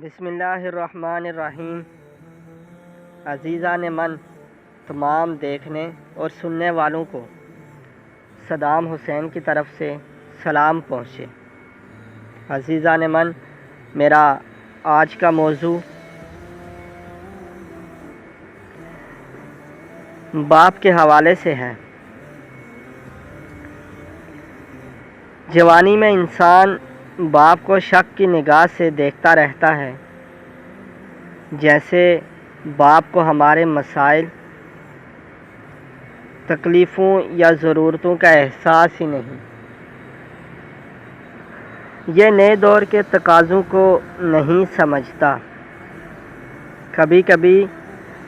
بسم اللہ الرحمن الرحیم۔ عزیزان من، تمام دیکھنے اور سننے والوں کو صدام حسین کی طرف سے سلام پہنچے۔ عزیزان من، میرا آج کا موضوع باپ کے حوالے سے ہے۔ جوانی میں انسان باپ کو شک کی نگاہ سے دیکھتا رہتا ہے، جیسے باپ کو ہمارے مسائل، تکلیفوں یا ضرورتوں کا احساس ہی نہیں۔ یہ نئے دور کے تقاضوں کو نہیں سمجھتا۔ کبھی کبھی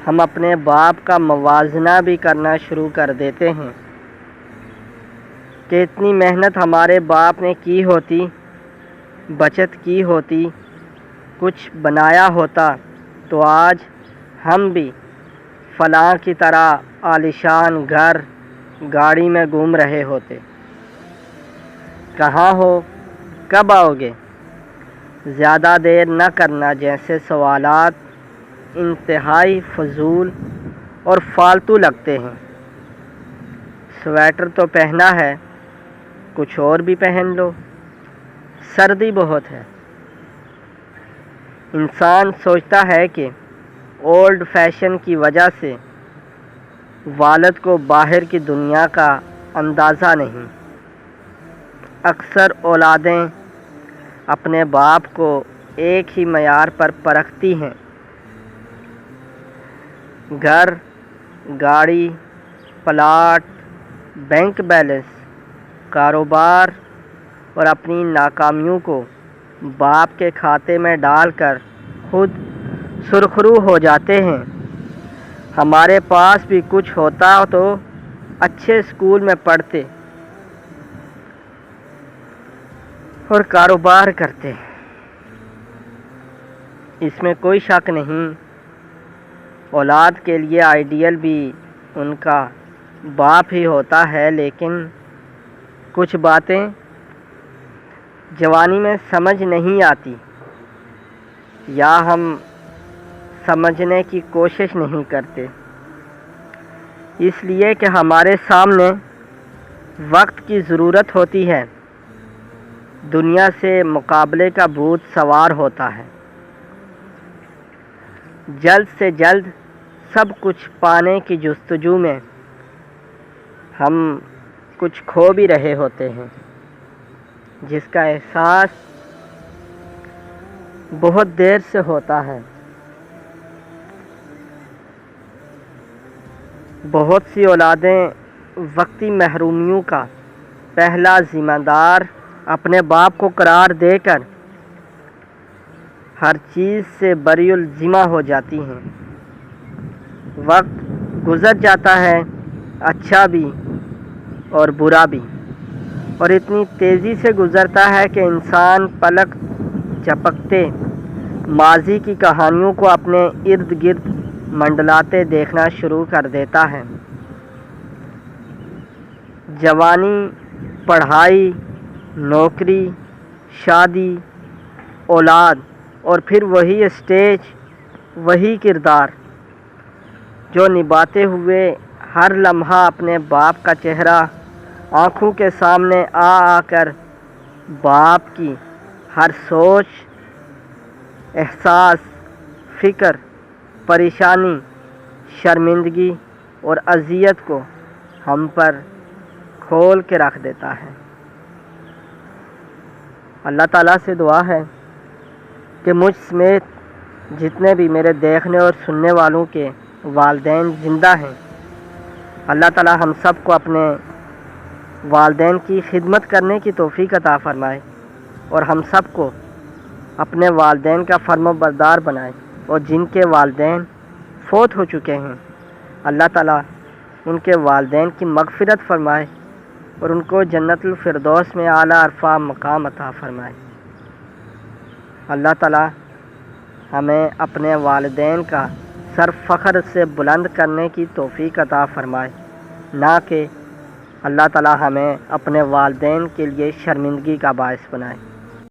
ہم اپنے باپ کا موازنہ بھی کرنا شروع کر دیتے ہیں کہ اتنی محنت ہمارے باپ نے کی ہوتی، بچت کی ہوتی، کچھ بنایا ہوتا تو آج ہم بھی فلاں کی طرح عالیشان گھر گاڑی میں گھوم رہے ہوتے۔ کہاں ہو؟ کب آؤ گے؟ زیادہ دیر نہ کرنا جیسے سوالات انتہائی فضول اور فالتو لگتے ہیں۔ سویٹر تو پہنا ہے، کچھ اور بھی پہن لو، سردی بہت ہے۔ انسان سوچتا ہے کہ اولڈ فیشن کی وجہ سے والد کو باہر کی دنیا کا اندازہ نہیں۔ اکثر اولادیں اپنے باپ کو ایک ہی معیار پر پرکھتی ہیں۔ گھر، گاڑی، پلاٹ، بینک بیلنس، کاروبار اور اپنی ناکامیوں کو باپ کے کھاتے میں ڈال کر خود سرخرو ہو جاتے ہیں۔ ہمارے پاس بھی کچھ ہوتا تو اچھے اسکول میں پڑھتے اور کاروبار کرتے۔ اس میں کوئی شک نہیں، اولاد کے لیے آئیڈیل بھی ان کا باپ ہی ہوتا ہے، لیکن کچھ باتیں جوانی میں سمجھ نہیں آتی، یا ہم سمجھنے کی کوشش نہیں کرتے، اس لیے کہ ہمارے سامنے وقت کی ضرورت ہوتی ہے۔ دنیا سے مقابلے کا بھوت سوار ہوتا ہے۔ جلد سے جلد سب کچھ پانے کی جستجو میں ہم کچھ کھو بھی رہے ہوتے ہیں، جس کا احساس بہت دیر سے ہوتا ہے۔ بہت سی اولادیں وقتی محرومیوں کا پہلا ذمہ دار اپنے باپ کو قرار دے کر ہر چیز سے بری الذمہ ہو جاتی ہیں۔ وقت گزر جاتا ہے، اچھا بھی اور برا بھی، اور اتنی تیزی سے گزرتا ہے کہ انسان پلک جھپکتے ماضی کی کہانیوں کو اپنے ارد گرد منڈلاتے دیکھنا شروع کر دیتا ہے۔ جوانی، پڑھائی، نوکری، شادی، اولاد، اور پھر وہی اسٹیج، وہی کردار جو نبھاتے ہوئے ہر لمحہ اپنے باپ کا چہرہ آنکھوں کے سامنے آ کر باپ کی ہر سوچ، احساس، فکر، پریشانی، شرمندگی اور اذیت کو ہم پر کھول کے رکھ دیتا ہے۔ اللہ تعالیٰ سے دعا ہے کہ مجھ سمیت جتنے بھی میرے دیکھنے اور سننے والوں کے والدین زندہ ہیں، اللہ تعالیٰ ہم سب کو اپنے والدین کی خدمت کرنے کی توفیق عطا فرمائے، اور ہم سب کو اپنے والدین کا فرما بردار بنائے، اور جن کے والدین فوت ہو چکے ہیں اللہ تعالیٰ ان کے والدین کی مغفرت فرمائے اور ان کو جنت الفردوس میں اعلیٰ عرفہ مقام عطا فرمائے۔ اللہ تعالیٰ ہمیں اپنے والدین کا سر فخر سے بلند کرنے کی توفیق عطا فرمائے، نہ کہ اللہ تعالیٰ ہمیں اپنے والدین کے لیے شرمندگی کا باعث بنائے۔